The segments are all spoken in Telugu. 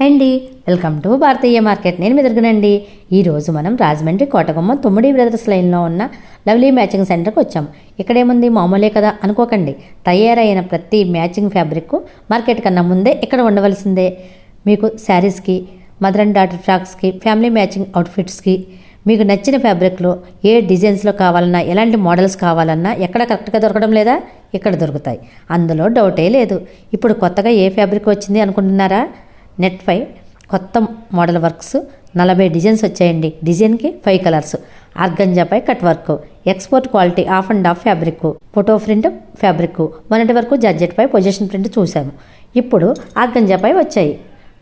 అండి వెల్కమ్ టు భారతీయ మార్కెట్. నేను మెదరుగునండి. ఈరోజు మనం రాజమండ్రి కోటగుమ్మ తొమ్మిడి బ్రదర్స్ లైన్లో ఉన్న లవ్లీ మ్యాచింగ్ సెంటర్కి వచ్చాం. ఇక్కడేముంది, మామూలే కదా అనుకోకండి. తయారైన ప్రతి మ్యాచింగ్ ఫ్యాబ్రిక్ మార్కెట్ కన్నా ముందే ఇక్కడ ఉండవలసిందే. మీకు శారీస్కి, మదర్ అండ్ డాటర్ ఫ్రాక్స్కి, ఫ్యామిలీ మ్యాచింగ్ అవుట్ఫిట్స్కి మీకు నచ్చిన ఫ్యాబ్రిక్లో ఏ డిజైన్స్లో కావాలన్నా, ఎలాంటి మోడల్స్ కావాలన్నా ఎక్కడ కరెక్ట్గా దొరకడం లేదా, ఇక్కడ దొరుకుతాయి. అందులో డౌటే లేదు. ఇప్పుడు కొత్తగా ఏ ఫ్యాబ్రిక్ వచ్చింది అనుకుంటున్నారా? నెట్పై కొత్త మోడల్ వర్క్స్ 40 డిజైన్స్ వచ్చాయండి. డిజైన్కి 5 కలర్స్. ఆర్గంజాపై cut work, export quality off and off fabric, photo print fabric. మొన్నటి వరకు జార్జెట్పై పొజిషన్ ప్రింట్ చూసాము. ఇప్పుడు ఆర్గంజాపై వచ్చాయి.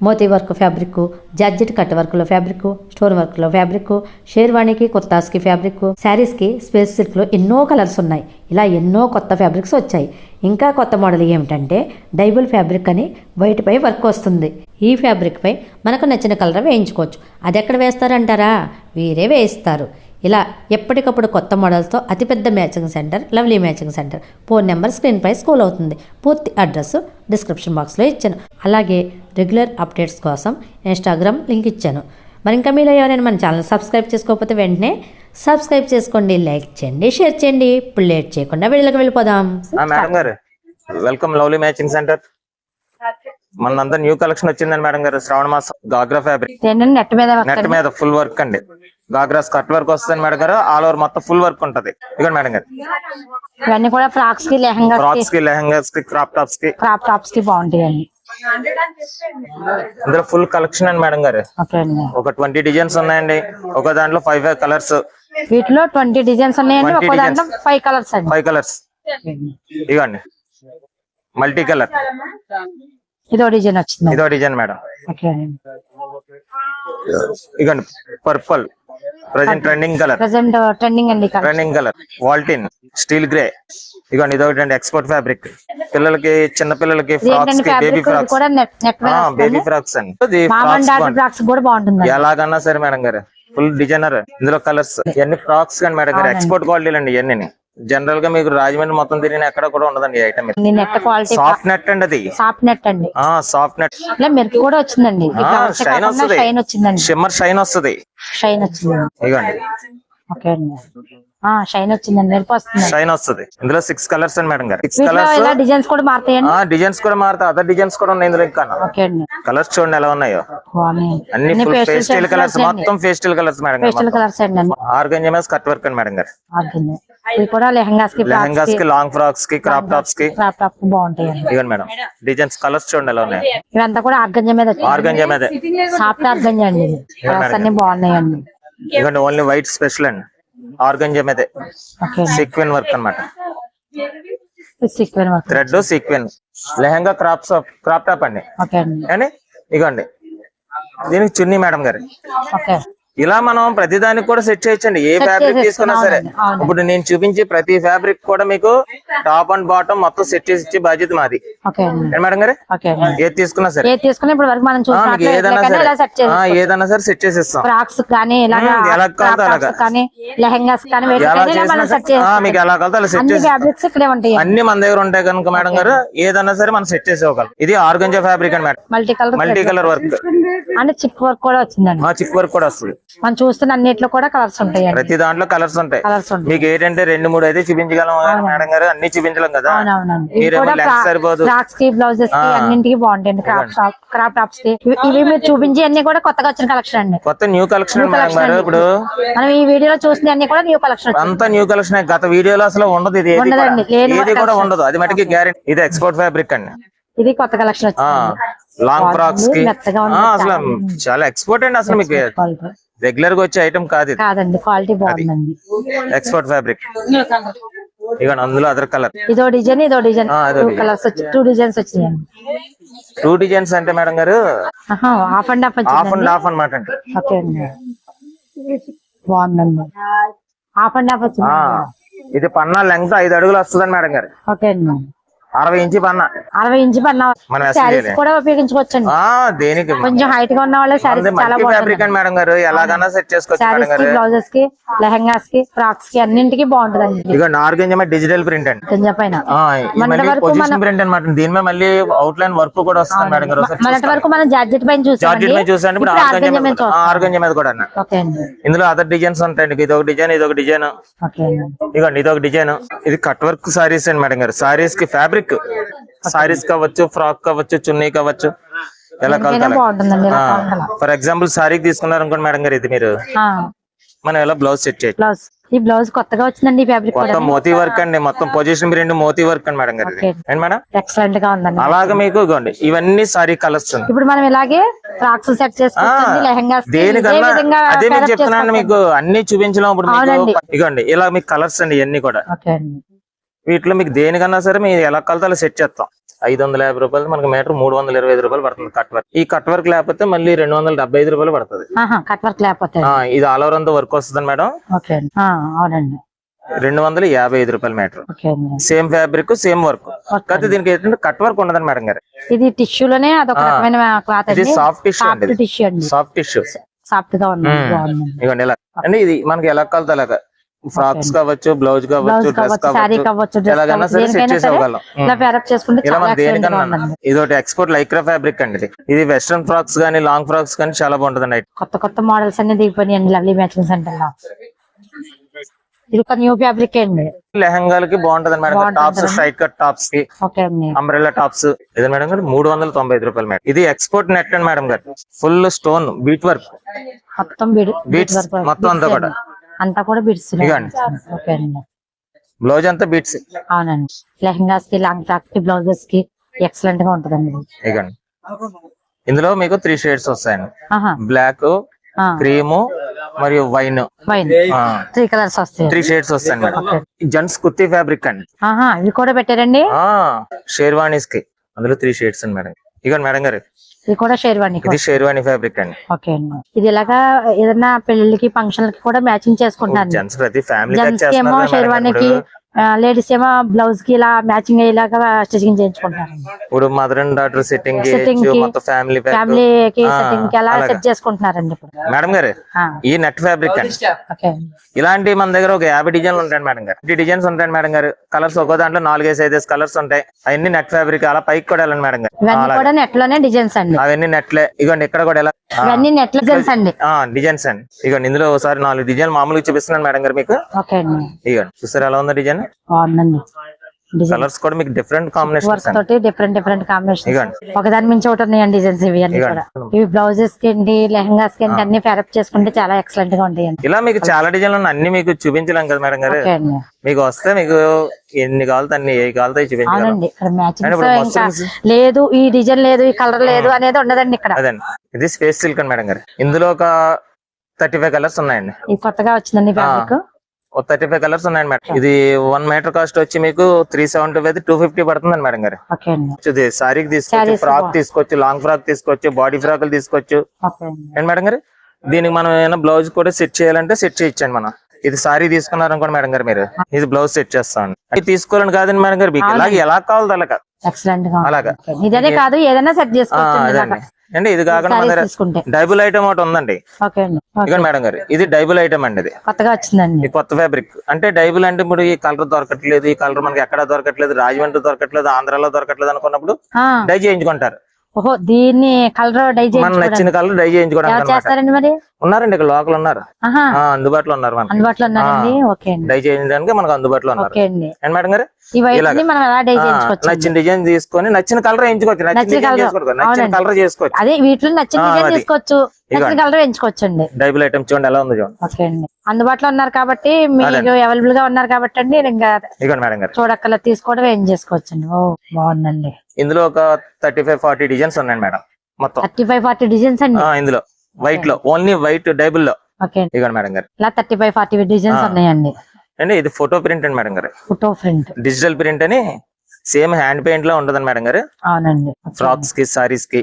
Moti work fabric, georgette cut వర్క్లో ఫ్యాబ్రిక్, స్టోన్ వర్క్లో ఫ్యాబ్రిక్, షేర్వాణికి, కుర్తాస్కి ఫ్యాబ్రిక్, శారీస్కి స్పేస్ సిల్క్లో ఎన్నో కలర్స్ ఉన్నాయి. ఇలా ఎన్నో కొత్త ఫ్యాబ్రిక్స్ వచ్చాయి. ఇంకా కొత్త మోడల్ ఏమిటంటే డైబుల్ ఫ్యాబ్రిక్ అని వైట్పై వర్క్ వస్తుంది. ఈ ఫ్యాబ్రిక్పై మనకు నచ్చిన కలర్ వేయించుకోవచ్చు. అది ఎక్కడ వేస్తారంటారా? వీరే వేయిస్తారు. ఇలా ఎప్పటికప్పుడు కొత్త మోడల్స్తో అతిపెద్ద matching centre lovely matching centre. Phone number స్క్రీన్పై స్క్రోల్ అవుతుంది. పూర్తి అడ్రస్ డిస్క్రిప్షన్ బాక్స్లో ఇచ్చాను. అలాగే రెగ్యులర్ అప్డేట్స్ కోసం ఇన్స్టాగ్రామ్ లింక్ ఇచ్చాను. మరి ఇంకా మీలో ఎవరైనా మన ఛానల్ సబ్స్క్రైబ్ చేసుకోకపోతే వెంటనే సబ్స్క్రైబ్ చేసుకోండి, లైక్ చేయండి, షేర్ చేయండి. ఇప్పుడు లేట్ చేయకుండా వీళ్ళకి వెళ్ళిపోదాం. మేడం గారు, వెల్కమ్ లవ్లీ మ్యాచింగ్ సెంటర్. మనంతా న్యూ కలెక్షన్ వచ్చిందండి మేడం గారు. శ్రావణ మాసం గాగ్రా ఫ్యాబ్రిక్ నెట్ మీద ఫుల్ వర్క్ అండి. గాగ్రాస్ కట్ వర్క్ వస్తుంది మేడం గారు. ఆల్ ఓవర్ మొత్తం ఫుల్ వర్క్ ఉంటది. ఇదిగోండి మేడం గారు, ఇవన్నీ కూడా ఫ్రాక్స్ కి, లెహంగాస్ కి, క్రాప్ టాప్స్ కి బాగుంటాయండి. ఇందులో ఫుల్ కలెక్షన్ అండి మేడం గారు. ఒక 20 డిజైన్స్ ఉన్నాయండి. ఒక దాంట్లో 5 కలర్స్. వీటిలో 20 డిజైన్స్ ఉన్నాయండి. ఒక దాంట్లో 5 కలర్స్ అండి. 5 కలర్స్. ఇదిగోండి మల్టీ కలర్. ఇదో డిజైన్ వచ్చింది. ఇదో డిజైన్ మేడం. ఇదిగోండి purple, present trending colour. Trending colour వాల్టిన్ స్టీల్ గ్రే. ఇదిగోండి ఇదొకటి ఎక్స్పోర్ట్ ఫ్యాబ్రిక్. పిల్లలకి, చిన్న పిల్లలకి ఫ్రాక్స్ కి, బేబీ ఫ్రాక్స్ అండి. ఎలాగన్నా సరే మేడం గారు, ఫుల్ డిజైనర్. ఇందులో కలర్స్ ఇవన్నీ ఫ్రాక్స్ కానీ మేడం గారు. ఎక్స్పోర్ట్ క్వాలిటీ అండి ఇవన్నీ. జనరల్ గా మీకు రాజమండ్రి మొత్తం తిరిగిన ఎక్కడ కూడా ఉండదండి ఈ ఐటమ్. సాఫ్ట్ నెట్ అండి. అది సాఫ్ట్ నెట్ మెరుపు కూడా వచ్చిందండి. షైన్ వస్తుంది. షిమ్మర్ షైన్ వస్తుంది. ఇదిగోండి షైన్ వచ్చిందండి. మెరుపు వస్తుంది. షైన్ వస్తుంది. ఇందులో 6 కలర్స్ అండి మేడం గారు. 6 కలర్స్. డిజైన్స్ కూడా మారుతాయండి. డిజైన్స్ కూడా మారుతాయి. అదర్ డిజైన్స్ కూడా ఉన్నాయి ఇందులో. ఇంకా కలర్స్ చూడండి ఎలా ఉన్నాయో. అన్ని పేస్టల్ కలర్స్, మొత్తం పేస్టల్ కలర్స్ మేడం గారు. ఆర్గంజా కట్ వర్క్ అండి మేడం గారు. లెహంగాస్ కి, లాంగ్ ఫ్రాక్స్ కి, క్రాప్ టాప్స్ కి బాగుంటాయి. ఇవన్నీ మేడం డిజైన్స్. కలర్స్ చూడండి ఎలా ఉన్నాయి. ఇవంతా కూడా ఆర్గంజా మీద సాఫ్ట్ ఆర్గంజా అండి. అన్ని బాగున్నాయండి. ఇదిగోండి ఓన్లీ వైట్ స్పెషల్ అండి. ఆర్గంజా మీద సీక్వెన్ వర్క్ అన్నమాట. Thread sequin. Lehenga crop top అండి. ఇదిగోండి దీనికి చున్నీ మేడం గారు. ఇలా మనం ప్రతి దానికి కూడా సెట్ చేయొచ్చండి. ఏ ఫ్యాబ్రిక్ తీసుకున్నా సరే. ఇప్పుడు నేను చూపించి ప్రతి ఫ్యాబ్రిక్ కూడా మీకు టాప్ అండ్ బాటమ్ మొత్తం సెట్ చేసి ఇచ్చే బాధ్యత మాది మేడం గారు. ఏది తీసుకున్నా సరే, ఏదైనా సరే సెట్ చేసేస్తాం. ఎలా కావాలో అలాగా, మీకు ఎలా కావాలో అలా సెట్ చేసి అన్ని మన దగ్గర ఉంటాయి కనుక మేడం గారు ఏదైనా సరే మనం సెట్ చేసేవాళ్ళం. ఇది ఆర్గంజా ఫ్యాబ్రిక్ అండి మేడం. మల్టీ కలర్ వర్క్ అంటే చిప్ వర్క్ కూడా వచ్చిందండి. చిప్ వర్క్ కూడా వస్తుంది. మనం చూస్తున్న అన్నిట్లో కూడా కలర్స్ ఉంటాయి. ప్రతి దాంట్లో కలర్స్ ఉంటాయి. మీకు ఏంటంటే 2-3 అయితే చూపించగలం మేడం గారు. అన్ని చూపించలేం కదా. సరిపోదు. ఫ్రాక్స్ కి, బ్లౌజెస్ కి అన్నింటికి బాగుంటాయి. క్రాప్ టాప్స్ కి ఇవి మీరు చూపించి అన్ని కూడా కొత్తగా వచ్చిన కలెక్షన్ అండి. కొత్త న్యూ కలెక్షన్ మేడం గారు. ఇప్పుడు మనం ఈ వీడియోలో చూసిన అన్ని కూడా న్యూ కలెక్షన్. అంతా న్యూ కలెక్షన్. గత వీడియోలో అసలు ఉండదు. ఇది ఏది కూడా ఉండదు. అది మటుకి గ్యారెంటీ. ఇది ఎక్స్పోర్ట్ ఫ్యాబ్రిక్ అండి. ఇది కొత్త కలెక్షన్. లాంగ్ ఫ్రాక్స్ కి అసలు చాలా ఎక్స్పోర్ట్ అండి. అసలు మీకు రెగ్యులర్ గా వచ్చే ఐటమ్ కాదండి. క్వాలిటీ బాగుందండి. Export fabric. ఇక అందులో అదర్ కలర్. ఇదో డిజైన్ కలర్స్ 2 డిజైన్స్ వచ్చినాయండి. 2 డిజైన్స్ అంటే మేడం గారు హాఫ్ అండ్ హాఫ్ అన్నమాట అండి. బాగుందండి. హాఫ్ అండ్ హాఫ్ వచ్చింది. ఇది పన్నా లెంగ్త్ 5 అడుగులు వస్తుందండి మేడం గారు. 60 ఇంచి పన్నా 60 ఇంచ్ పన్నా మనం శారీస్ కూడా ఉపయోగించుకోవచ్చండి. దేనికి కొంచెం హైట్ గా ఉన్న వాళ్ళ శారీస్ చాలా ఫ్యాబ్రిక్ అండి మేడం గారు, ఎలాగైనా సెట్ చేసుకోవచ్చు మేడం శారీస్ కి, గారు. బ్లౌజెస్ కి, లెహంగాస్ కి, ఫ్రాక్స్ కి అన్నింటికి బాగుంటదండి. ఇక ఆర్గంజా డిజిటల్ ప్రింట్ అండి, కొంచెం పైన పొజిషన్ ప్రింట్ అనమాట. దీని మీద మళ్ళీ అవుట్ లైన్ వర్క్ కూడా వస్తుంది మేడం గారు. మొన్నటి వరకు మనం జార్జెట్ పైన జార్జెట్ మీద చూసాను, ఇప్పుడు ఆర్గంజా మీద కూడా. ఓకే అండి. ఇందులో అదర్ డిజైన్స్ ఉంటాయండి. ఇది ఒక డిజైన్, ఇది ఒక డిజైన్, ఓకే అండి. ఇదిగోండి ఇది ఒక డిజైన్. ఇది కట్ వర్క్ సారీస్ అండి మేడం గారు. సారీస్ కి ఫ్యాబ్రిక్, సారీస్ కావచ్చు, ఫ్రాక్ కావచ్చు, చున్నీ కావచ్చు, ఎలా బాగుంటుందండి. ఫర్ ఎగ్జాంపుల్ సారీకి తీసుకున్నారు అనుకోండి మేడం గారు, ఇది మీరు మనం ఎలా బ్లౌజ్ సెట్ చేయొచ్చు. బ్లౌజ్, ఈ బ్లౌజ్ కొత్తగా వచ్చిందండి. ఫ్యాబ్రిక్ మొత్తం మోతీ వర్క్ అండి, మొత్తం పొజిషన్ ప్రింట్ మోతీ వర్క్ అండి మేడం గారు. ఏంటి మేడం ఎక్సలెంట్ గా ఉందండి. అలాగే మీకు ఇవ్వండి ఇవన్నీ సారీ కలర్స్. ఇప్పుడు మనం ఇలాగే ఫ్రాక్స్ సెట్ చేసుకోవచ్చు, లెహంగాస్ దేనికన్నా అదే మీకు చెప్తున్నాను, మీకు అన్ని చూపించలేము. ఇప్పుడు ఇవ్వండి ఇలా మీకు కలర్స్ అండి ఇవన్నీ కూడా. వీటిలో మీకు దేనికన్నా సరే మీరు ఎలా కలతాలో సెట్ చేస్తాం. 550 రూపాయలు మనకి మీటర్, 325 రూపాయలు పడుతుంది కట్ వర్క్. ఈ కట్ వర్క్ లేకపోతే మళ్ళీ 275 రూపాయలు పడుతుంది. కట్ వర్క్ లేకపోతే ఇది ఆల్ ఓవర్ అంతా వర్క్ వస్తుంది మేడం. అవునండి. 255 రూపాయలు metre. Same fabric, same work. కాకపోతే దీనికి ఏంటంటే కట్ వర్క్ ఉండదండి మేడం గారు. ఇది టిష్యూలోనే అదొక రకమైన క్లాత్. ఇది సాఫ్ట్ టిష్యూ అండి, సాఫ్ట్ టిష్యూ, సాఫ్ట్ గా ఉంది. ఇవ్వండి ఇలా అంటే ఇది మనకి ఎలా కలతా అలాగా ఫ్రాక్స్ కావచ్చు, బ్లౌజ్ కావచ్చు, డ్రెస్ కావచ్చు, ఎలాగైనా సరే సెట్ చేసేవాళ్ళం. ఇలా మనం దేనికన్నా ఇది ఒకటి ఎక్స్పోర్ట్ లైక్రా ఫ్యాబ్రిక్ అండి. ఇది వెస్ట్రన్ ఫ్రాక్స్ గానీ, లాంగ్ ఫ్రాక్స్ గానీ చాలా బాగుంటుంది. కొత్త కొత్త మోడల్స్ అన్ని దిగిపోయినాయండి లవ్లీ మ్యాచింగ్ సెంటర్ లో. ఇది ఒక న్యూ ఫ్యాబ్రిక్ అండి. లెహంగాలకి బాగుంటది madam. Tops, straight cut tops కి, అంబ్రెల్లా టాప్స్. ఇది మేడం గారు 395 రూపాయలు మేడం. ఇది ఎక్స్పోర్ట్ నెట్ అండి మేడం గారు. ఫుల్ స్టోన్ బీట్ వర్క్, మొత్తం బీట్స్ మొత్తం అంతా కూడా బిట్స్. బ్లౌజ్ అంతా బీట్స్. అవునండి. లెహంగాస్ కి, లాంగ్ ఫ్రాక్ కి, బ్లౌజెస్ కి ఎక్సలెంట్ గా ఉంటదండి. ఇగండి ఇందులో మీకు 3 షేడ్స్ వస్తాయండి. బ్లాక్, క్రీము మరియు వైన్. 3 కలర్స్ వస్తాయి. 3 షేడ్స్ వస్తాయండి మేడం. జెంట్స్ కుర్తీ ఫ్యాబ్రిక్ అండి. ఇవి కూడా పెట్టారండి షేర్వాణీస్ కి. అందులో 3 షేడ్స్ అండి మేడం. ఇగండి మేడం గారు ఇది కూడా షేర్వాణి. ఇది షేర్వాణి ఫ్యాబ్రిక్ అండి. ఓకే అండి. ఇది ఇలాగా ఏదైనా పెళ్లికి, ఫంక్షన్లకి కూడా మ్యాచింగ్ చేసుకుంటాను. జెంట్స్ ప్రతి ఫ్యామిలీ ఏమో షేర్వాణికి, లేడీస్ ఏమో బ్లౌజ్ కి ఇలా మ్యాచింగ్ అయ్యేలాగా స్టిచింగ్ చేయించుకుంటారు. ఇప్పుడు మదర్ అండ్ డాటర్ సెట్టింగ్ మొత్తం ఫ్యామిలీకి సెట్టింగ్ కి అలా సెట్ చేసుకుంటున్నారండి ఇప్పుడు మేడం గారు. ఈ నెట్ ఫ్యాబ్రిక్ అండి. ఇలాంటి మన దగ్గర ఒక 50 డిజైన్లు ఉంటాయి మేడం గారు. 50 డిజైన్స్ ఉంటాయి మేడం గారు. కలర్స్ ఒక్కో దాంట్లో 4-5 కలర్స్ ఉంటాయి. అవన్నీ నెట్ ఫ్యాబ్రిక్. అలా పైకి కూడా వెళ్ళండి మేడం గారు. నెట్ లోనే డిజైన్స్ అండి. అవన్నీ నెట్లే. ఇగోండి ఇక్కడ కూడా ఎలా నెట్ డిజైన్స్ అండి. డిజైన్స్ అండి. ఇగోండి ఇందులో ఒకసారి 4 డిజైన్ మామూలుగా చూపిస్తున్నాను మేడం గారు మీకు. ఇగోండి చూసారు ఎలా ఉందో డిజైన్. కలర్స్ కూడా మీకు డిఫరెంట్ కాంబినేషన్స్ తోటి డిఫరెంట్ కాంబినేషన్. ఒకదాని మించి ఒకటి ఉన్నాయండి డిజైన్స్. ఇవి అన్ని కూడా ఇవి బ్లౌజెస్ కి, లెహంగాస్ కి అన్ని ఫేరప్ చేసుకుంటే చాలా ఎక్సలెంట్ గా ఉంటాయండి. ఇలా మీకు చాలా డిజైన్లు అన్ని మీకు చూపించలేం కదా మేడం గారు. మీకు వస్తే మీకు ఎన్ని కావాలితే అన్ని ఏ కావాలితే చూపించాలండి. లేదు ఈ డిజైన్ లేదు, ఈ కలర్ లేదు అనేది ఉండదండి ఇక్కడ. అదండి ఇది స్పేస్ సిల్క్ అండి మేడం గారు. ఇందులో ఒక 35 కలర్స్ ఉన్నాయండి. ఇది కొత్తగా వచ్చిందండి ఫ్యాబ్రిక్. 35 కలర్స్ ఉన్నాయండి మేడం. ఇది 1 మీటర్ కాస్ట్ వచ్చి మీకు 375 250 పడుతుందండి మేడం గారు. ఇది సారీకి తీసుకోవచ్చు, ఫ్రాక్ తీసుకోవచ్చు, లాంగ్ ఫ్రాక్ తీసుకోవచ్చు, బాడీ ఫ్రాక్లు తీసుకోవచ్చు. ఏంటి మేడం గారు దీనికి మనం ఏమైనా బ్లౌజ్ కూడా సెట్ చేయాలంటే సెట్ చేయొచ్చండి మనం. ఇది సారీ తీసుకున్నారు అనుకోండి మేడం గారు, మీరు ఇది బ్లౌజ్ సెట్ చేస్తాను. ఇది తీసుకోవాలని కాదండి మేడం గారు, మీకు ఇలాగ ఎలా కావాలి అలాగా అలాగా ఇదే కాదు ఏదైనా సెట్ చేసుకోవచ్చు అండి. ఇది కాకుండా మన దగ్గర డైబుల్ ఐటమ్ ఒకటి ఉందండి. ఇక మేడం గారు ఇది డైబుల్ ఐటమ్ అండి. ఇది కొత్తగా వచ్చిందండి. కొత్త ఫ్యాబ్రిక్ అంటే డైబుల్ అంటే ఇప్పుడు ఈ కలర్ దొరకట్లేదు, ఈ కలర్ మనకి ఎక్కడ దొరకట్లేదు, రాజమండ్రి దొరకట్లేదు, ఆంధ్రాలో దొరకట్లేదు అనుకున్నప్పుడు డై చేయించుకుంటారు. ఓహో దీన్ని కలర్ డై మన నచ్చిన కలర్ డై చేయించుకోవడానికి మరి ఉన్నారండి ఇక్కడ లోకల్ ఉన్నారు, అందుబాటులో ఉన్నారు. అందుబాటులో ఉన్నారండి. ఓకే డై చేయించడానికి మనకు అందుబాటులో ఉన్నారు. అండ్ మేడం గారు నచ్చిన డిజైన్ తీసుకొని నచ్చిన కలర్ ఎంచుకోవచ్చు, నచ్చిన కలర్ చేసుకోవచ్చు. అదే వీటిలో నచ్చిన డిజైన్ తీసుకోవచ్చు, నచ్చిన కలర్ ఎంచుకోవచ్చండి. డైబుల్ ఐటమ్ చూడండి ఎలా ఉంది చూడండి. ఓకే అండి అందుబాటులో ఉన్నారు కాబట్టి మీరు అవైలబుల్ గా ఉన్నారు కాబట్టి అండి ఇంకా మేడం గారు చూడక్కల తీసుకోవడం ఏం చేసుకోవచ్చండి. ఓ బాగుందండి. ఇందులో ఒక 35-40 డిజైన్స్ ఉన్నాయండి మేడం. మొత్తం 35-40 డిజైన్స్ అండి. ఇందులో వైట్ లో ఓన్లీ వైట్ డైబుల్ లో. ఓకే ఇదిగోండి మేడం గారు ఇలా 35-40 డిజైన్స్ ఉన్నాయండి. అండి ఇది ఫోటో ప్రింట్ అండి మేడం గారు. ఫోటో ప్రింట్ డిజిటల్ ప్రింట్ అని సేమ్ హ్యాండ్ పెయింట్ లో ఉంటదండి మేడం గారు. అవునండి. ఫ్రాక్స్ కి, సారీస్ కి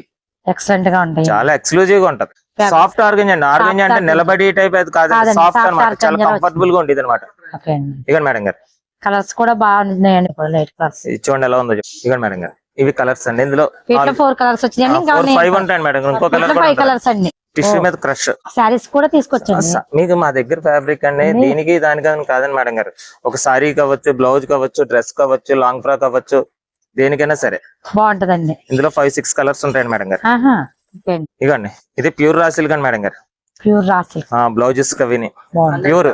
ఎక్సలెంట్ గా ఉంటాయి. చాలా ఎక్స్క్లూజివ్ గా ఉంటది. సాఫ్ట్ ఆర్గంజా అండి. ఆర్గంజా అంటే నిలబడి టైప్ అది కాదు, సాఫ్ట్ అనమాట. చాలా కంఫర్టబుల్ గా ఉంటుంది అనమాట. ఇక మేడం గారు కలర్స్ కూడా బాగున్నాయండి ఇప్పుడు లైట్ కలర్స్. ఇది చూడండి ఎలా ఉందో ఇదిగోండి మేడం గారు, ఇవి కలర్స్ అండి. ఇందులో వీటిలో 4 కలర్స్ వచ్చినాయండి. ఇంకా 5 ఉంటాయండి మేడం. ఇంకో కలర్ 5 కలర్స్ అండి. టిష్యూ మీద క్రష్ సారీస్ కూడా తీసుకొచ్చండి. మీకు మా దగ్గర ఫ్యాబ్రిక్ అండి దీనికి దానికి కాదండి మేడం గారు. ఒక సారీ కావచ్చు, బ్లౌజ్ కావచ్చు, డ్రెస్ కావచ్చు, లాంగ్ ఫ్రాక్ కావచ్చు, దేనికైనా సరే బాగుంటదండి. ఇందులో 5-6 కలర్స్ ఉంటాయండి మేడం గారు. ఇగోండి ఇది ప్యూర్ రా సిల్క్ అండి మేడం గారు. ప్యూర్ రా సిల్క్ బ్లౌజెస్ కవిని ప్యూర్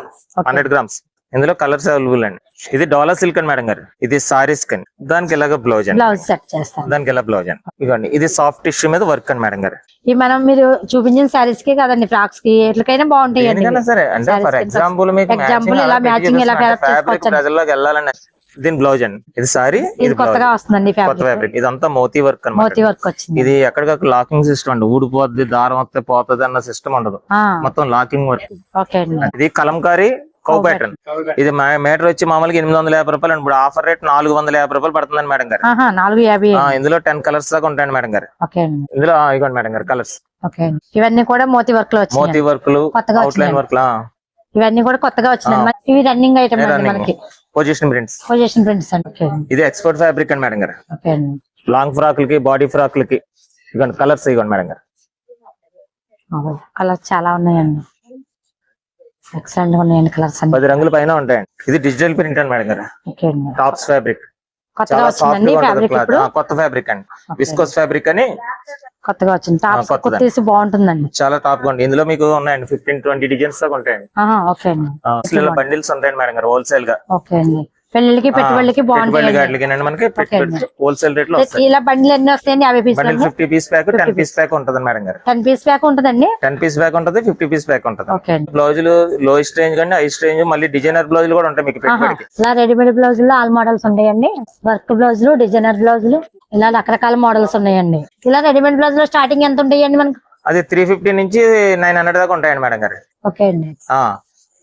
100 గ్రామ్స్. ఇందులో కలర్స్ అవైలబుల్ అండి. ఇది డాలర్ సిల్క్ అండి మేడం గారు. ఇది సారీస్ కండి, దానికి ఇలాగ బ్లౌజ్ అండి, బ్లౌజ్ సెట్ చేస్తాను. దానికి ఇలా బ్లౌజ్ అండి. ఇదిగోండి ఇది సాఫ్ట్ టిష్యూ మీద వర్క్ అండి మేడం గారు. ఈ మనం మీరు చూపించిన సారీస్ కి కదండి, ఫ్రాక్స్ కి ఎట్లకైనా బాగుంటాయి. దేనికైనా సరే అంటే ఫర్ ఎగ్జాంపుల్ మీకు మ్యాచింగ్ ఇలా ఫ్యాబ్రిక్ ప్రజల్లోకి వెళ్ళాలండి. దీని బ్లౌజ్ అండి. ఇది సారీ, ఇది కొత్తగా వస్తుందండి కొత్త ఫ్యాబ్రిక్. ఇదంతా మోతీ వర్క్ మోతీ అన్నమాట. వర్క్ వచ్చింది. ఇది ఎక్కడికక్కడ లాకింగ్ సిస్టమ్ అండి. ఊడిపోద్ది, దారం వస్తే పోతుంది అన్న సిస్టమ్ ఉండదు, మొత్తం లాకింగ్ వర్క్. ఓకే అండి. ఇది కలంకారీ కౌ ప్యాటర్న్. ఇది మీటర్ వచ్చి మామూలుగా 850 రూపాయలు. ఇప్పుడు ఆఫర్ రేట్ 450 రూపాయలు పడుతుందండి మేడం గారు. 450. ఇందులో 10 కలర్స్ దాకా ఉంటాయండి మేడం గారు. ఓకే అండి. ఇందులో ఇవ్వండి మేడం గారు కలర్స్. ఓకే అండి. ఇవన్నీ కూడా మోతీ వర్క్ లో వచ్చాయి. మోతీ వర్క్లు, అవుట్లైన్ వర్క్. ఇవన్నీ కూడా కొత్తగా వచ్చినాయి. ఇవి రన్నింగ్ ఐటమ్ అండి మనకి. Position prints. పొజిషన్ ప్రింట్స్ అండి. ఓకే అండి. ఇది ఎక్స్పోర్ట్ ఫ్యాబ్రిక్ అండి మేడం గారు. ఓకే అండి. లాంగ్ ఫ్రాక్లకి, బాడీ ఫ్రాక్లకి ఇవ్వండి కలర్స్. ఇవ్వండి మేడం గారు. కలర్స్ చాలా ఉన్నాయండి. ఎక్సలెంట్ గా ఉన్నాయండి కలర్స్ అన్ని. 10 రంగుల పైన ఉంటాయండి. ఇది డిజిటల్ ప్రింట్ అండి మేడం గారు. ఓకే అండి. టాప్స్ ఫ్యాబ్రిక్ కొత్తగా చాలా సాఫ్ట్ వచ్చిందండి గా ఉంటుంది ఫ్యాబ్రిక్ క్లాత్. ఇప్పుడు. కొత్త ఫ్యాబ్రిక్ అండి, విస్కోస్ ఫ్యాబ్రిక్ అని కొత్తగా వచ్చింది. టాప్స్ కుర్తీస్ బాగుంటుందండి. చాలా టాప్ గా ఉంది. ఇందులో మీకు ఉన్నాయండి 15-20 డిజైన్స్ దాకా ఉంటాయండి. ఓకే అండి. బండిల్స్ ఉంటాయండి మేడం గారు హోల్సేల్ గా. ఓకే అండి. పెళ్లికి పెట్టుబడికి బాగుంటాయి. మనకి హోల్సేల్ రేట్ లో వస్తాయి. ఇలా బండిల్ ఎన్ని వస్తాయండి? 50 piece. 50 piece pack, 10 piece pack ఉంటుంది మేడం గారు. 10 పీస్ ప్యాక్ ఉంటదండి. 10 పీస్ ప్యాక్ ఉంటుంది, 50 పీస్ ప్యాక్ ఉంటుంది. ఓకే అండి. బ్లౌజులు లోయెస్ట్ రేంజ్ కానీ హైయెస్ట్ రేంజ్, మళ్ళీ డిజైనర్ బ్లౌజులు కూడా ఉంటాయి మీకు పెట్టుబడికి. ఇలా రెడీమేడ్ బ్లౌజులు ఆల్ మోడల్స్ ఉంటాయండి. వర్క్ బ్లౌజులు, డిజైనర్ బ్లౌజులు, ఇలా రకరకాల మోడల్స్ ఉన్నాయండి. ఇలా రెడీమేడ్ బ్లౌజ్ లో స్టార్టింగ్ ఎంత ఉంటాయండి మనకి? అది 350 నుంచి 900 దాకా ఉంటాయండి మేడం గారు. ఓకే అండి.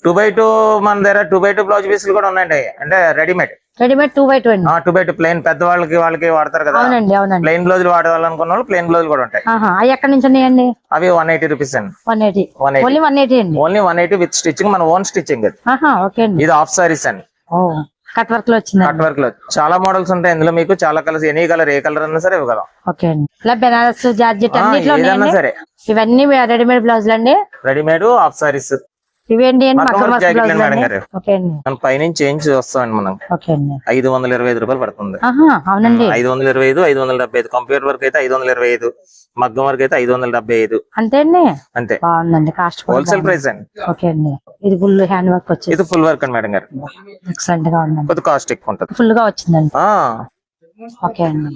2x2 మన దగ్గర 2x2 బ్లౌజ్ పీసులు కూడా ఉన్నాయండి. అంటే రెడీమేడ్ 2x2 అండి. 2x2 ప్లెయిన్ పెద్దవాళ్ళకి వాళ్ళకి వాడతారు కదా. అవునండి, అవునండి. ప్లెయిన్ బ్లౌజులు వాడాలనుకున్న వాళ్ళు ప్లెయిన్ బ్లౌజ్ కూడా ఉంటాయి. అవి ఎక్కడి నుంచి ఉన్నాయండి? అవి 180 రూపీస్ అండి. 180. ఓన్లీ 180 అండి. ఓన్లీ 180 విత్ స్టిచ్చింగ్, మన ఓన్ స్టిచ్చింగ్. ఓకే అండి. ఇది హాఫ్ సారీస్ అండి. కట్ వర్క్ లో వచ్చింది. కట్ వర్క్ లో చాలా మోడల్స్ ఉంటాయి. ఇందులో మీకు చాలా కలర్స్, ఎనీ కలర్, ఏ కలర్ అన్నా సరే ఇవ్వగలం. ఓకే అండి. ఇలా బెనారస్, జార్జెట్ అన్నిట్లో ఏదన్నా సరే. ఇవన్నీ రెడీమేడ్ బ్లౌజులు అండి. Readymade half saris. ఇవేంటి మనం పైనుంచి చేంజ్ వస్తామండి. మనం 525 రూపాయలు పడుతుంది. అవునండి. 525, 575. కంప్యూటర్ వర్క్ అయితే 525, మగ్గం వర్క్ అయితే 575. అంతే అండి. అంతే. బాగుందండి. కాస్ట్ హోల్సేల్ ప్రైస్ అండి. ఓకే అండి. ఇది ఫుల్ హ్యాండ్ వర్క్ వచ్చింది. ఇది ఫుల్ వర్క్ అండి మేడం గారు. ఎక్సలెంట్ గా ఉందండి. కొద్ది కాస్ట్ ఎక్కువ ఉంటుంది. ఫుల్ గా వచ్చిందండి. ఓకే అండి.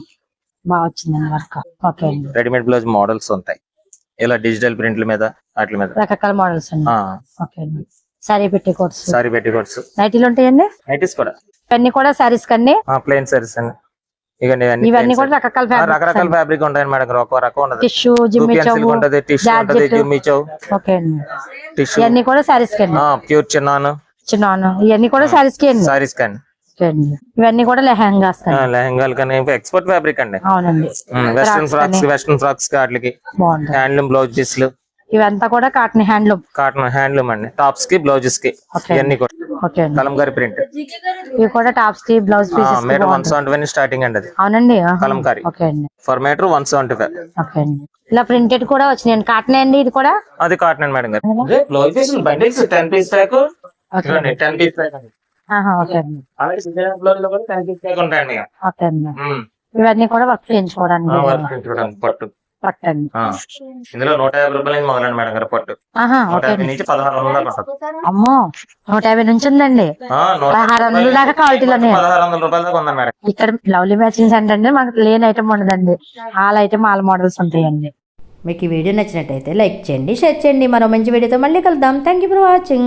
బాగా వచ్చిందండి వర్క్. ఓకే అండి. రెడీమేడ్ బ్లౌజ్ మోడల్స్ ఉంటాయి. ఇలా డిజిటల్ ప్రింట్ల మీద, వాటి మీద రకరకాల మోడల్స్ అండి. ఓకే అండి. సారీ పెట్టికోట్స్, సారీ పెట్టికోట్స్, నైటీలు ఉంటాయండి. నైటీస్ కూడా ఇవన్నీ కూడా సారీస్ కండి. ప్లెయిన్ సారీస్ అండి. ఇవన్నీ కూడా రకరకాల ఫ్యాబ్రిక్ ఉంటాయి మేడం. ఒక రకం ఉండదు. టిష్యూ, జిమ్మి చౌ, ఉంటది, టిష్యూ ఉంటది, జిమ్మి చౌ. ఓకే అండి. టిష్యూ ఇవన్నీ కూడా సారీస్ కండి. ప్యూర్ చిన్నాను, ఇవన్నీ కూడా సారీస్ కి అండి. సారీస్ కండి. ఇవన్నీ కూడా లెహంగాస్, లెహంగాలు కానీ ఎక్స్పోర్ట్ ఫ్యాబ్రిక్ అండి. అవునండి. వెస్ట్రన్ ఫ్రాక్స్ వాటికి హ్యాండ్లూమ్ బ్లౌజ్ పీస్లు. ఇవంతా కూడా కాటన్ హ్యాండ్లూమ్ అండి. టాప్స్ కి, బ్లౌజెస్ కి ఇవన్నీ కూడా కలంకారీ ప్రింట్. ఇవి కూడా టాప్స్ కి, బ్లౌజ్ పీసెస్ కి. మీటర్ 175 స్టార్టింగ్ అండి. అది అవునండి. కలంకారీ. ఓకే అండి. For metre 175. ఓకే అండి. ఇలా ప్రింటెడ్ కూడా వచ్చినాయండి. కాటన్ అండి ఇది కూడా. అది కాటన్ అండి మేడం గారు. Blouse piece bundles 10 piece pack. 10 piece pack అండి. ఓకే అండి. అలాగే డిజైనర్ బ్లౌజ్ లో కూడా 10 పీస్ ప్యాక్ ఉంటాయండి. ఓకే అండి. ఇవన్నీ కూడా వర్క్ చేయించుకోవడానికి. పట్టు పట్టండి. ఇందులో 150 రూపాయలు నుంచి మొదలండి మేడం గారు. పట్టు 150 నుంచి 1600 దాకా. అమ్మో, 150 నుంచి ఉందండి. 1600 దాకా క్వాలిటీలో 1600 రూపాయల దాకా ఉందండి మేడం. ఇక్కడ లవ్లీ మ్యాచింగ్ సెంటర్ అంటే మనకు లేని ఐటమ్ ఉండదండి. ఆల్ ఐటమ్, ఆల్ మోడల్స్ ఉంటాయండి. మీకు ఈ వీడియో నచ్చినట్టయితే లైక్ చేయండి, షేర్ చేయండి. మరో మంచి వీడియోతో మళ్ళీ కలుద్దాం. Thank you for watching.